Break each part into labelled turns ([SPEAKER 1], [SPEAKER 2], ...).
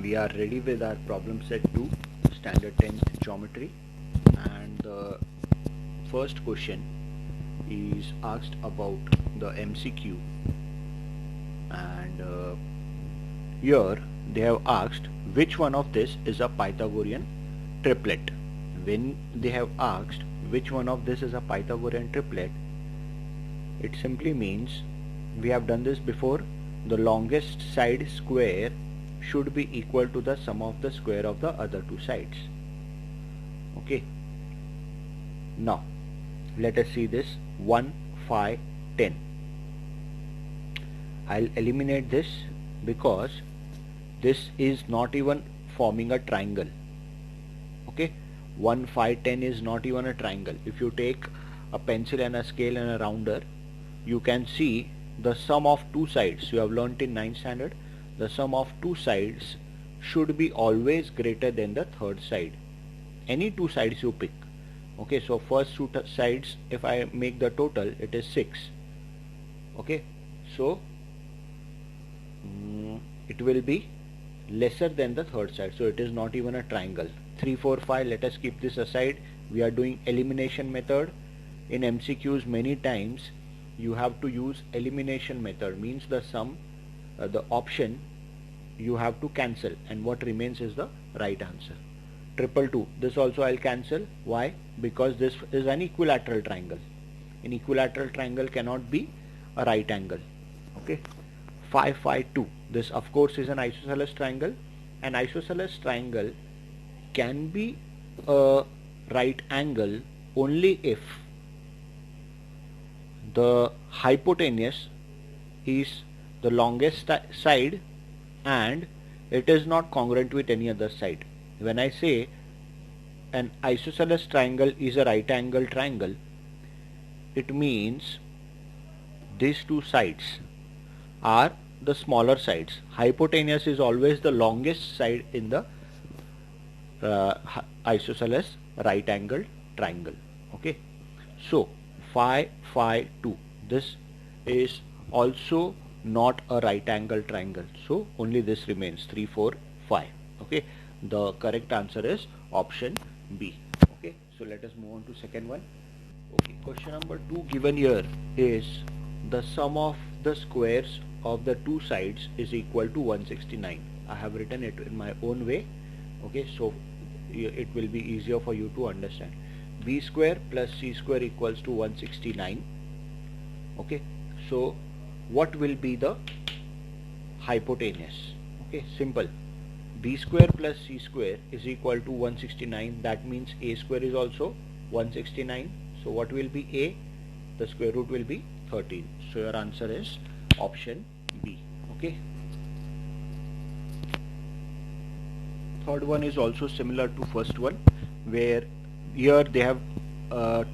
[SPEAKER 1] We are ready with our problem set 2, standard 10th geometry, and the first question is asked about the MCQ, and here they have asked which one of this is a Pythagorean triplet. When they have asked which one of this is a Pythagorean triplet, it simply means, we have done this before, the longest side square should be equal to the sum of the square of the other two sides. Okay, now let us see this 1, 5, 10. I'll eliminate this because this is not even forming a triangle. Okay, 1, 5, 10 is not even a triangle. If you take a pencil and a scale and a rounder, you can see the sum of two sides. You have learnt in 9th standard, the sum of two sides should be always greater than the third side. Any two sides you pick. Okay, so first two sides, if I make the total, it is 6. Okay, so it will be lesser than the third side, so it is not even a triangle. 3, 4, 5, let us keep this aside. We are doing elimination method. In MCQs many times you have to use elimination method, means the sum, the option you have to cancel, and what remains is the right answer. 222, this also I'll cancel. Why? Because this is an equilateral triangle. An equilateral triangle cannot be a right angle. Okay, 5, 5, 2, this of course is an isosceles triangle. An isosceles triangle can be a right angle only if the hypotenuse is the longest side and it is not congruent with any other side. When I say an isosceles triangle is a right angle triangle, it means these two sides are the smaller sides. Hypotenuse is always the longest side in the isosceles right angle triangle. Okay, so 5, 5, 2, this is also not a right angle triangle, so only this remains 3, 4, 5. Okay, the correct answer is option B. Okay, so let us move on to second one. Okay, question number 2 given here is the sum of the squares of the two sides is equal to 169. I have written it in my own way. Okay, so it will be easier for you to understand. B square plus C square equals to 169. Okay, so what will be the hypotenuse? Okay, simple. B square plus C square is equal to 169. That means A square is also 169. So what will be A? The square root will be 13. So your answer is option B. Okay. Third one is also similar to first one, where here they have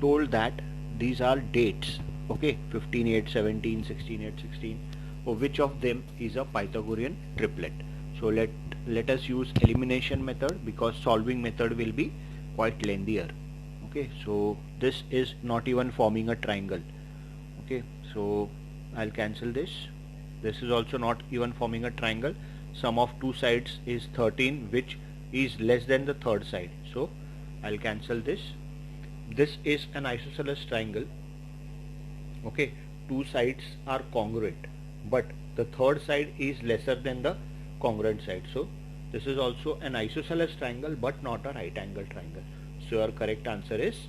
[SPEAKER 1] told that these are dates. Okay, 15, 8, 17, 16, 8, 16. So which of them is a Pythagorean triplet? So let us use elimination method, because solving method will be quite lengthier. Okay, so this is not even forming a triangle. Okay, so I'll cancel this. This is also not even forming a triangle. Sum of two sides is 13, which is less than the third side, so I'll cancel this. This is an isosceles triangle. Okay, two sides are congruent, but the third side is lesser than the congruent side, so this is also an isosceles triangle but not a right angle triangle. So your correct answer is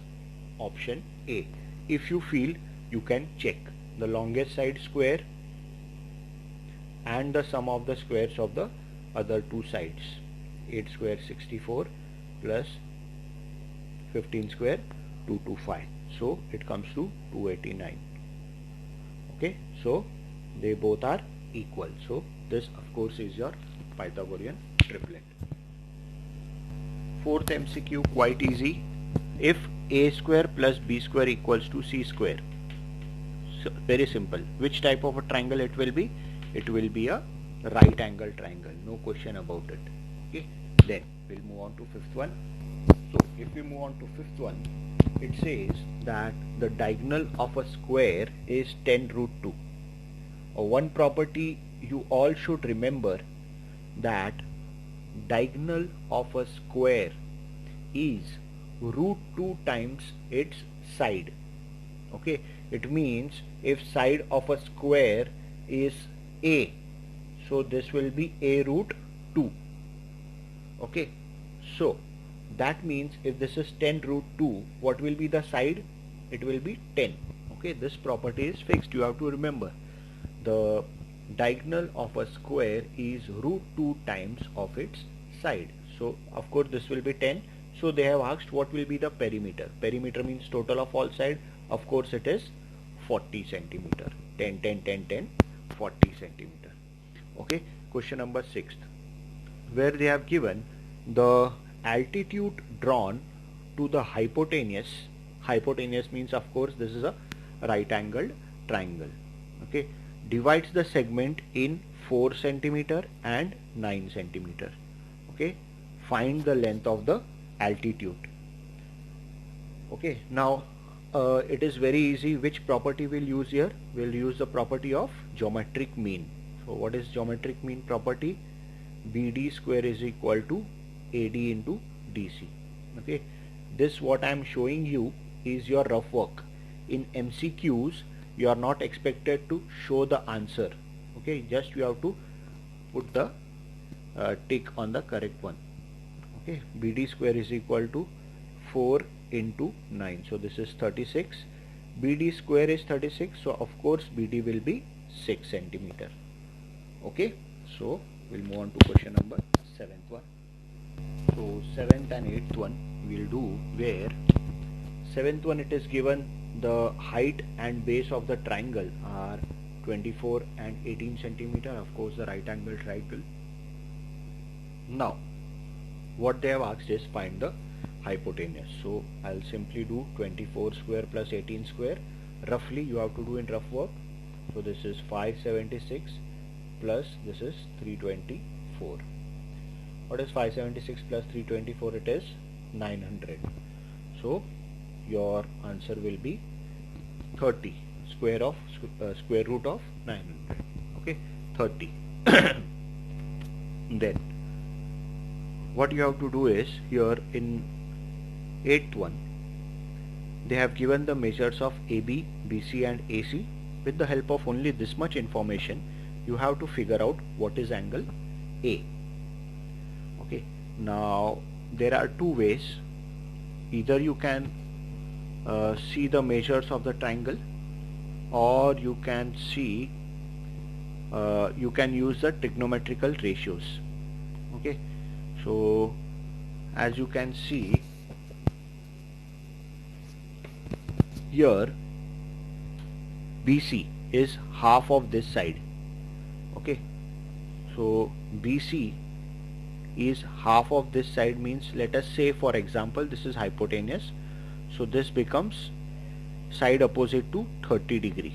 [SPEAKER 1] option A. If you feel, you can check the longest side square and the sum of the squares of the other two sides. 8 square 64 plus 15 square 225, so it comes to 289. Okay, so they both are equal, so this of course is your Pythagorean triplet. Fourth MCQ, quite easy. If A square plus B square equals to C square, so very simple. Which type of a triangle it will be? It will be a right angle triangle, no question about it. Okay, then we'll move on to fifth one. So if we move on to fifth one, it says that the diagonal of a square is 10 root 2. One property you all should remember, that diagonal of a square is root 2 times its side. Okay, it means if side of a square is a, so this will be a root 2. Okay, so that means if this is 10 root 2, what will be the side? It will be 10. Okay, this property is fixed. You have to remember the diagonal of a square is root 2 times of its side. So of course this will be 10. So they have asked what will be the perimeter. Perimeter means total of all side. Of course it is 40 centimeter. 10, 10, 10, 10, 40 centimeter. Okay, question number 6, where they have given the altitude drawn to the hypotenuse. Hypotenuse means of course this is a right angled triangle. Okay, divides the segment in 4 centimeter and 9 centimeter. Okay, find the length of the altitude. Okay, now it is very easy. Which property we'll use here? We'll use the property of geometric mean. So what is geometric mean property? BD square is equal to AD into DC. Okay, this what I am showing you is your rough work. In MCQs you are not expected to show the answer. Okay, just you have to put the tick on the correct one. Okay, BD square is equal to 4 into 9, so this is 36. BD square is 36, so of course BD will be 6 centimeter. Okay, so we'll move on to question number 7th one. So 7th and 8th one we'll do, where 7th one it is given the height and base of the triangle are 24 and 18 centimeter, of course the right angle triangle. Now what they have asked is find the hypotenuse. So I'll simply do 24 square plus 18 square. Roughly you have to do in rough work. So this is 576 plus this is 324. What is 576 plus 324? It is 900. So your answer will be 30, square root of 900. Okay, 30. Then what you have to do is, here in 8th one they have given the measures of AB, BC and AC. With the help of only this much information you have to figure out what is angle A. Okay, now there are two ways. Either you can see the measures of the triangle, or you can see you can use the trigonometrical ratios. Okay, so as you can see here, BC is half of this side. Okay, so BC is half of this side, means let us say for example this is hypotenuse, so this becomes side opposite to 30 degree.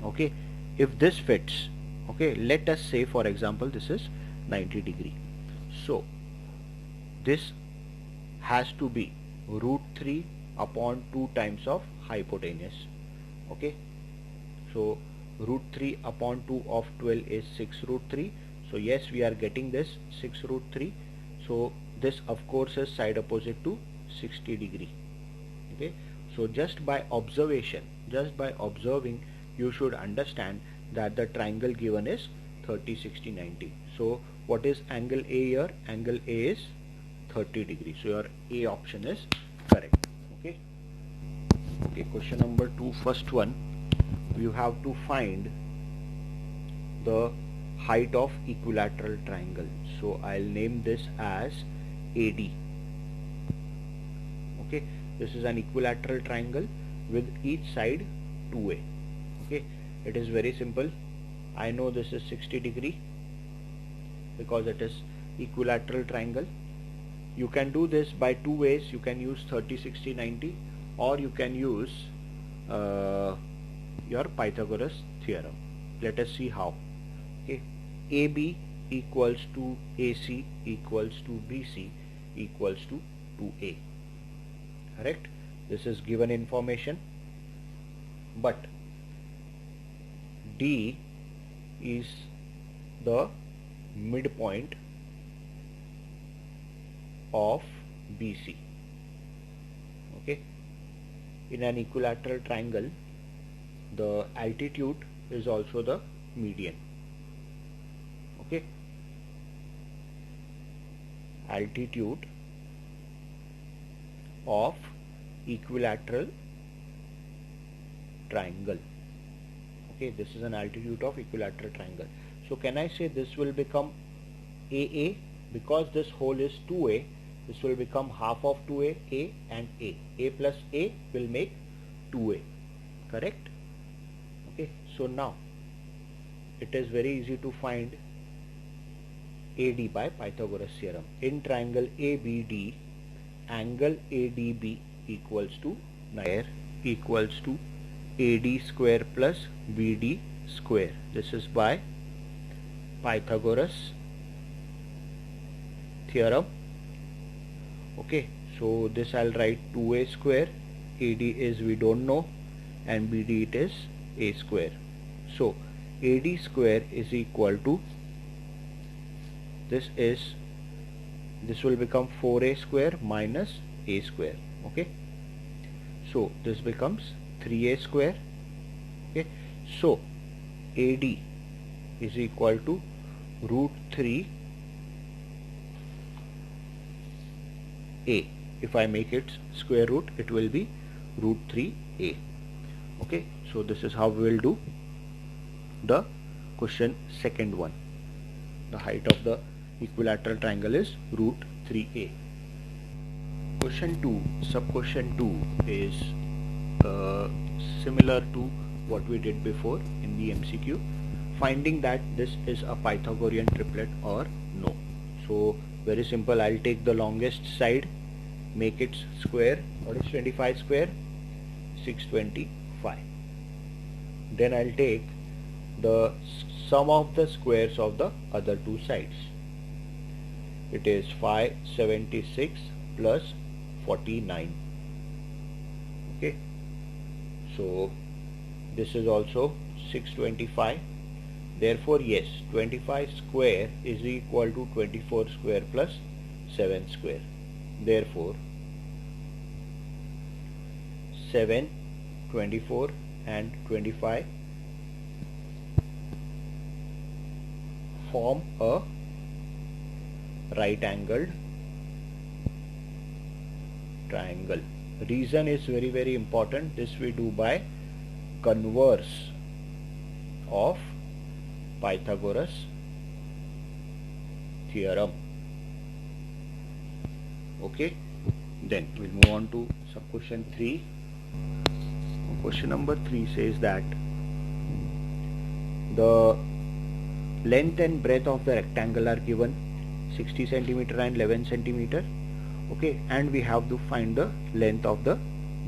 [SPEAKER 1] Okay, if this fits, okay, let us say for example this is 90 degree, so this has to be root 3 upon 2 times of hypotenuse. Okay, so root 3 upon 2 of 12 is 6 root 3. So yes, we are getting this 6 root 3. So this of course is side opposite to 60 degree. Okay, so just by observation, just by observing, you should understand that the triangle given is 30, 60, 90. So what is angle A here? Angle A is 30 degrees. So your A option is correct. Okay. Okay, question number 2, first one, you have to find the height of equilateral triangle. So I'll name this as AD. Okay, this is an equilateral triangle with each side 2A. Okay, it is very simple. I know this is 60 degree because it is equilateral triangle. You can do this by two ways. You can use 30, 60, 90, or you can use your Pythagoras theorem. Let us see how. Okay, AB equals to AC equals to BC equals to 2A. Correct? This is given information, but D is the midpoint of BC. Okay, in an equilateral triangle, the altitude is also the median. Okay, altitude of equilateral triangle. Okay, this is an altitude of equilateral triangle. So can I say this will become AA? Because this hole is 2A, this will become half of 2A, A and A. A plus A will make 2A, correct? Okay, so now it is very easy to find AD by Pythagoras theorem. In triangle ABD, angle ADB equals to 9 equals to AD square plus BD square. This is by Pythagoras theorem. Okay, so this I'll write 2A square, AD is we don't know, and BD it is A square. So AD square is equal to, this will become 4A square minus A square. Okay, so this becomes 3A square. Okay, so AD is equal to root 3 A. If I make its square root, it will be root 3 A. Okay, so this is how we will do the question second one. The height of the equilateral triangle is root 3A. Question 2, sub question 2 is similar to what we did before in the MCQ, finding that this is a Pythagorean triplet or no. So very simple, I'll take the longest side, make it square. What is 25 square? 625. Then I'll take the sum of the squares of the other two sides. It is 576 plus 49. Okay, so this is also 625. Therefore, yes, 25 square is equal to 24 square plus 7 square. Therefore, 7, 24 and 25 form a right angled triangle. Reason is very important. This we do by converse of Pythagoras theorem. Okay, then we'll move on to sub question 3. Question number 3 says that the length and breadth of the rectangle are given 60 centimeter and 11 centimeter. Okay, and we have to find the length of the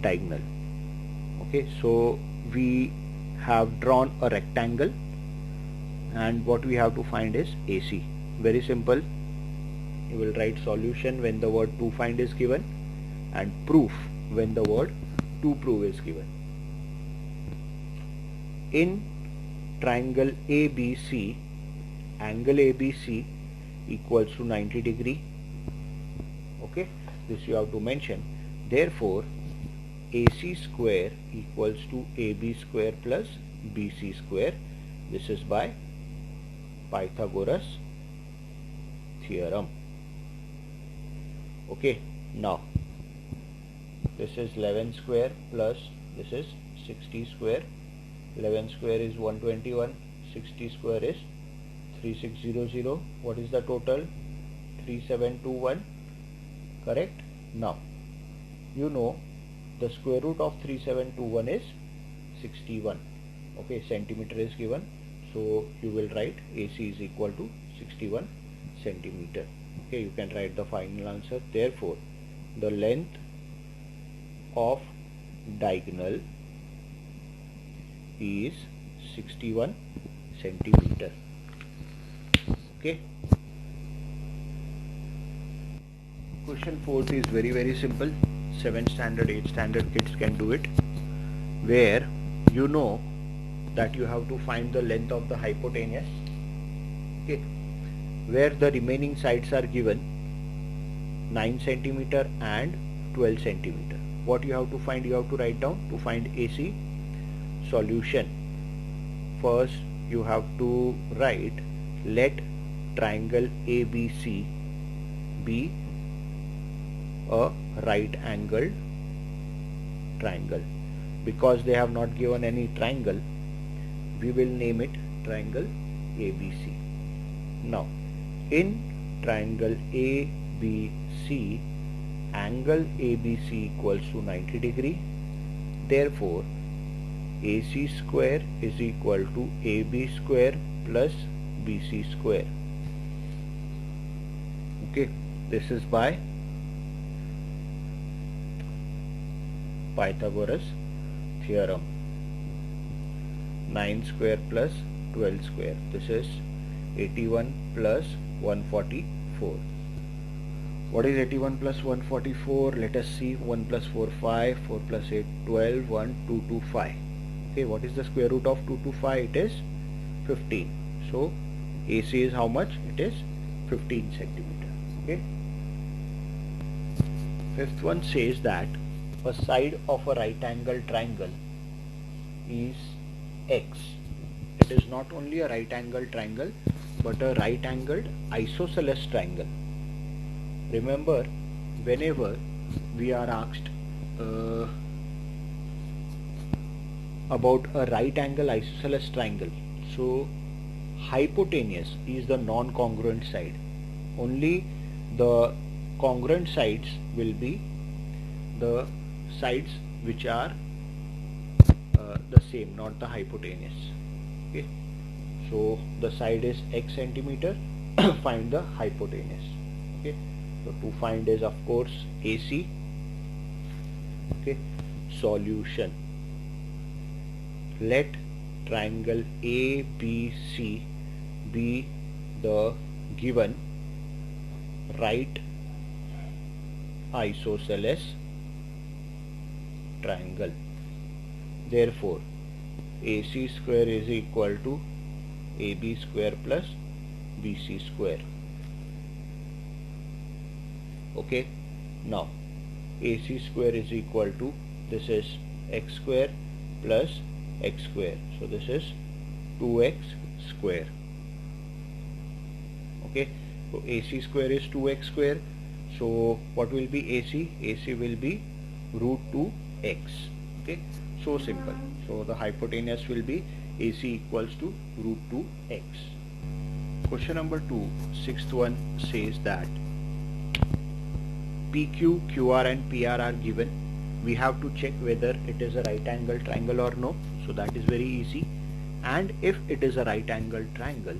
[SPEAKER 1] diagonal. Okay, so we have drawn a rectangle, and what we have to find is AC. Very simple. You will write solution when the word to find is given, and proof when the word to prove is given. In triangle ABC, angle ABC equals to 90 degree. Okay, this you have to mention. Therefore, AC square equals to AB square plus BC square. This is by Pythagoras theorem. Okay, now this is 11 square plus this is 60 square. 11 square is 121, 60 square is 3600. What is the total? 3721. Correct? Now you know the square root of 3721 is 61. Okay, centimeter is given, so you will write AC is equal to 61 centimeter. Okay, you can write the final answer. Therefore, the length of diagonal is 61 centimeter. Okay. Question 4 is very simple. 7th standard, 8th standard kids can do it, where you know that you have to find the length of the hypotenuse. Okay, where the remaining sides are given 9 centimeter and 12 centimeter. What you have to find? You have to write down to find AC solution. First you have to write, let triangle ABC be a right angled triangle. Because they have not given any triangle, we will name it triangle ABC. Now in triangle ABC, angle ABC equals to 90 degree. Therefore AC square is equal to AB square plus BC square. Okay, this is by Pythagoras theorem. 9 square plus 12 square. This is 81 plus 144. What is 81 plus 144? Let us see. 1 plus 4 5, 4 plus 8 12, 1 225. Okay, what is the square root of 225? It is 15. So AC is how much? It is 15 centimeter. Okay. Fifth one says that a side of a right angle triangle is X. It is not only a right angle triangle but a right angled isosceles triangle. Remember, whenever we are asked about a right angle isosceles triangle, so hypotenuse is the non-congruent side. Only the congruent sides will be the sides which are the same, not the hypotenuse. Okay, so the side is X centimeter. Find the hypotenuse. Okay, so to find is of course AC. Okay, solution. Let triangle ABC be the given right isosceles triangle. Therefore AC square is equal to AB square plus BC square. Okay, now AC square is equal to, this is X square plus X square, so this is 2X square. Okay, so AC square is 2X square, so what will be AC? AC will be root 2X. Okay, so simple. So the hypotenuse will be AC equals to root 2X. Question number 2, sixth one says that PQ, QR and PR are given. We have to check whether it is a right angle triangle or no. So that is very easy. And if it is a right angle triangle,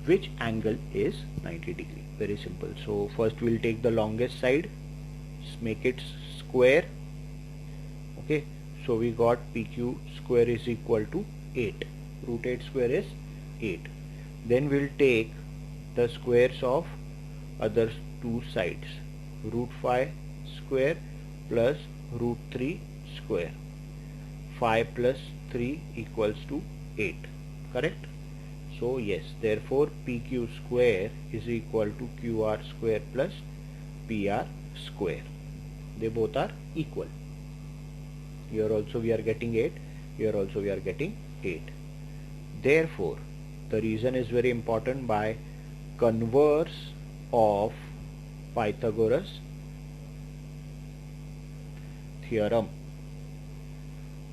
[SPEAKER 1] which angle is 90 degree? Very simple. So first we will take the longest side, make it square. Okay, so we got PQ square is equal to 8. Root 8 square is 8. Then we'll take the squares of other two sides. Root 5 square plus root 3 square. 5 plus 3 equals to 8. Correct? So yes, therefore PQ square is equal to QR square plus PR square. They both are equal. Here also we are getting 8. Here also we are getting 8. Therefore, the reason is very important. By converse of Pythagoras theorem,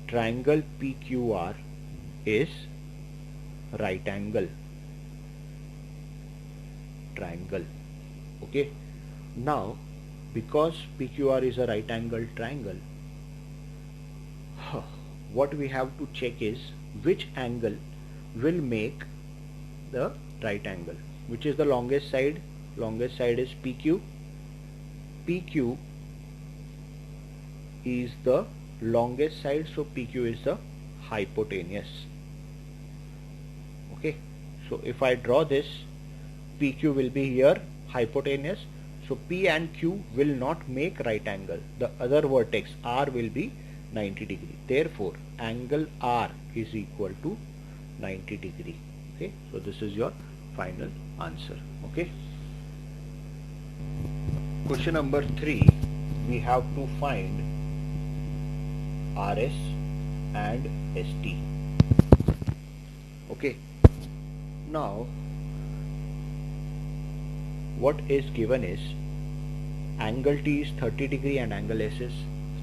[SPEAKER 1] triangle PQR is right angle triangle. Okay, now because PQR is a right angle triangle, what we have to check is which angle will make the right angle. Which is the longest side? Longest side is PQ. PQ is the longest side, so PQ is the hypotenuse. Okay, so if I draw this, PQ will be here, hypotenuse. So P and Q will not make right angle. The other vertex R will be 90 degree. Therefore, angle R is equal to 90 degree. Okay, so this is your final answer. Okay. Question number 3, we have to find RS and ST. Okay, now what is given is angle T is 30 degree and angle S is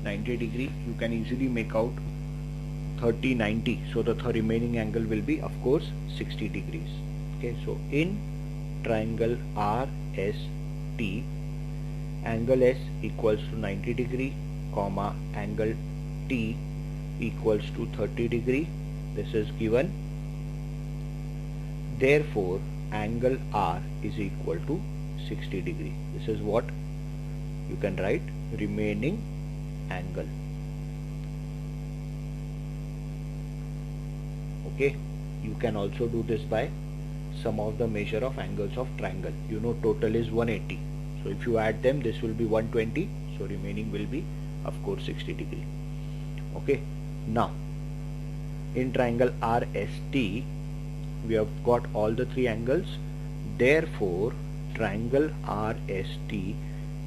[SPEAKER 1] 90 degree. You can easily make out 30, 90. So the remaining angle will be, of course, 60 degrees. Okay, so in triangle RST, angle S equals to 90 degree, comma, angle T equals to 30 degree. This is given. Therefore, angle R is equal to 60 degree. This is what you can write, remaining angle. Okay, you can also do this by sum of the measure of angles of triangle. You know total is 180. So if you add them, this will be 120. So remaining will be, of course, 60 degree. Okay, now in triangle RST, we have got all the three angles. Therefore, triangle RST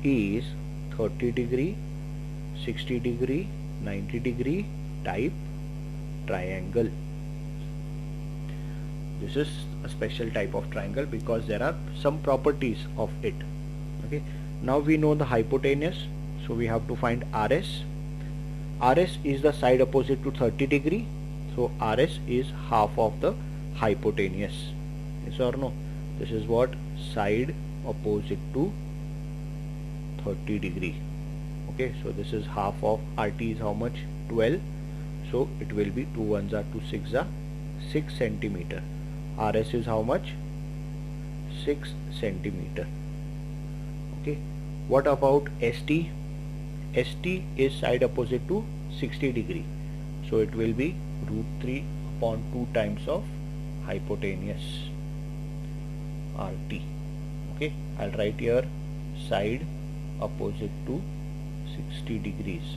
[SPEAKER 1] is 30 degree, 60 degree, 90 degree type triangle. This is a special type of triangle because there are some properties of it. Okay, now we know the hypotenuse, so we have to find RS. RS is the side opposite to 30 degree, so RS is half of the hypotenuse. Yes or no? This is what? Side opposite to 30 degree. Okay, so this is half of RT is how much? 12. So it will be 2 ones are 2 6 are 6 centimeter. RS is how much? 6 centimeter. Okay, what about ST? ST is side opposite to 60 degree, so it will be root 3 upon 2 times of hypotenuse RT. Okay, I'll write here side opposite to 60 degrees.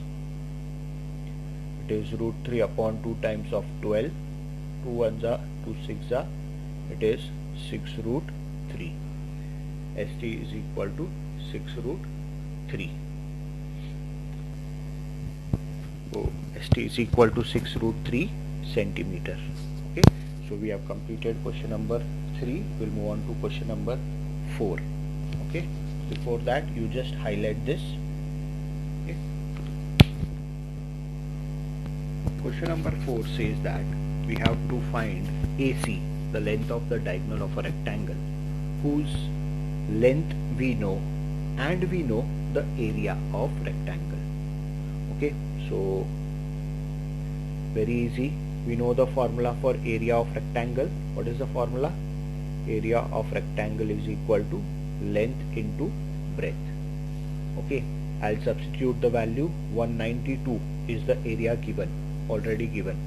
[SPEAKER 1] It is root 3 upon 2 times of 12. 2 ones are 2 6 are, it is 6 root 3. ST is equal to 6 root 3. So ST is equal to 6 root 3 centimeter. Okay, so we have completed question number 3. We'll move on to question number 4. Okay, before that you just highlight this. Okay, question number 4 says that we have to find AC, the length of the diagonal of a rectangle, whose length we know and we know the area of rectangle. Okay, so very easy. We know the formula for area of rectangle. What is the formula? Area of rectangle is equal to length into breadth. Okay, I'll substitute the value. 192 is the area given, already given.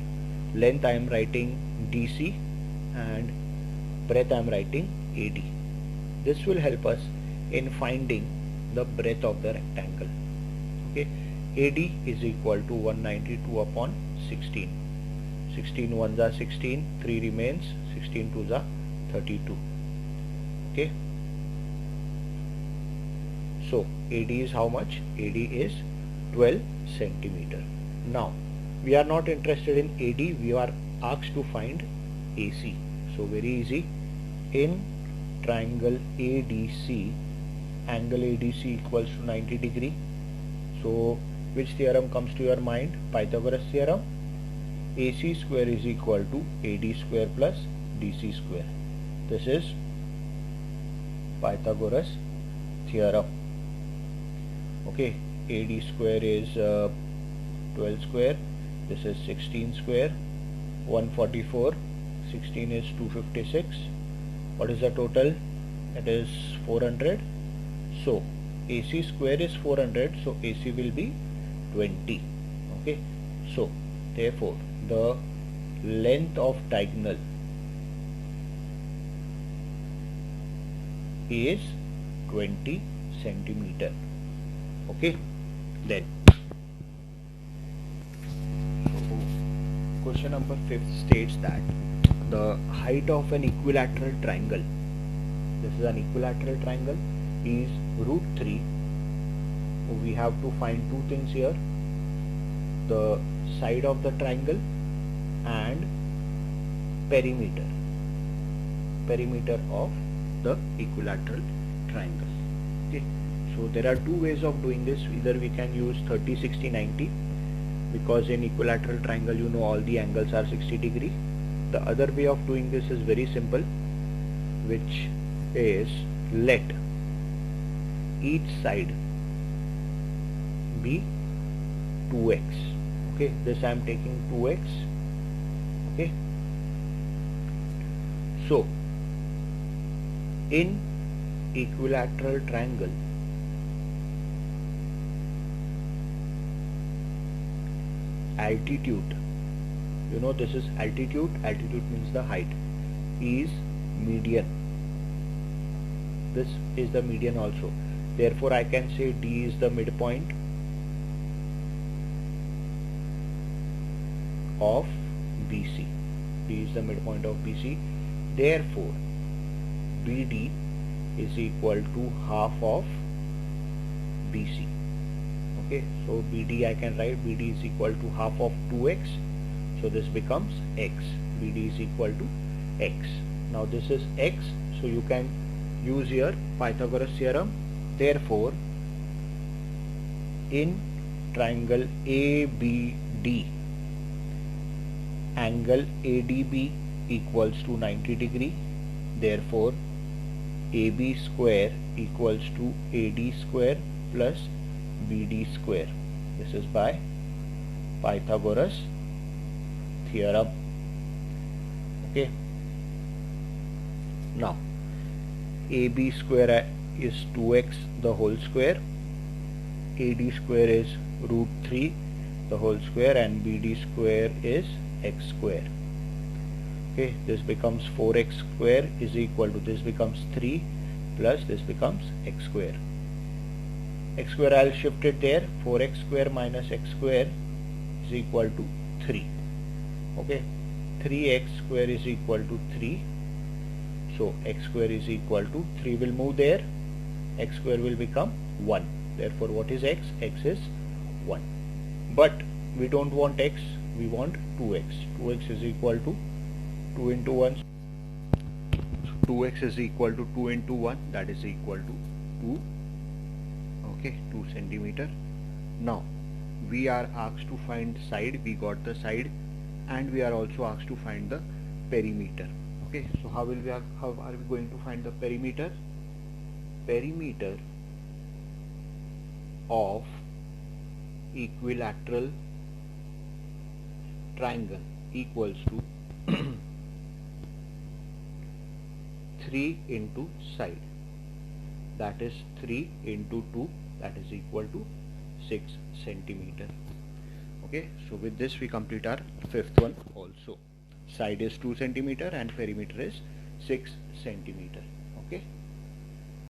[SPEAKER 1] Length I am writing DC and breadth I am writing AD. This will help us in finding the breadth of the rectangle. Okay, AD is equal to 192 upon 16. 16 ones are 16, 3 remains, 16 twos are 32. Okay, so AD is how much? AD is 12 centimeter. Now we are not interested in AD, we are asked to find AC. So very easy. In triangle ADC, angle ADC equals to 90 degree. So which theorem comes to your mind? Pythagoras theorem. AC square is equal to AD square plus DC square. This is Pythagoras theorem. Okay, AD square is 12 square. This is 16 square. 144. 16 is 256. What is the total? It is 400. So AC square is 400. So AC will be 20. Okay. So therefore the length of diagonal is 20 centimeter. Okay. Then question number 5 states that the height of an equilateral triangle, this is an equilateral triangle, is root 3 we have to find two things here, the side of the triangle and perimeter of the equilateral triangle. Okay, so there are two ways of doing this. Either we can use 30, 60, 90, because in equilateral triangle you know all the angles are 60 degree. The other way of doing this is very simple, which is let each side be 2x. Okay, this I am taking 2x. Okay, so in equilateral triangle, altitude, you know this is altitude means the height, is median. This is the median also. Therefore I can say D is the midpoint of BC. D is the midpoint of BC. Therefore BD is equal to half of BC. Okay, so BD I can write BD is equal to half of 2x. So this becomes x. BD is equal to x. Now this is x, so you can use here Pythagoras theorem. Therefore in triangle ABD, angle ADB equals to 90 degree. Therefore AB square equals to AD square plus BD square. This is by Pythagoras theorem. Okay, now AB square is 2x the whole square, AD square is root 3 the whole square, and BD square is x square. Okay, this becomes 4x square is equal to, this becomes 3 plus this becomes x square. X square I'll shift it there. 4x square minus x square is equal to 3. Okay, 3x square is equal to 3. So x square is equal to 3 will move there, x square will become 1. Therefore what is x? X is 1. But we don't want x, we want 2x. 2x is equal to 2 into 1. 2x is equal to 2 into 1, that is equal to 2. Okay, 2 centimeter. Now we are asked to find side. We got the side, and we are also asked to find the perimeter. Okay, so how are we going to find the perimeter? Perimeter of equilateral triangle equals to 3 into side, that is 3 into 2, that is equal to 6 centimeter. Okay, so with this we complete our fifth one also. Side is 2 centimeter and perimeter is 6 centimeter. Okay.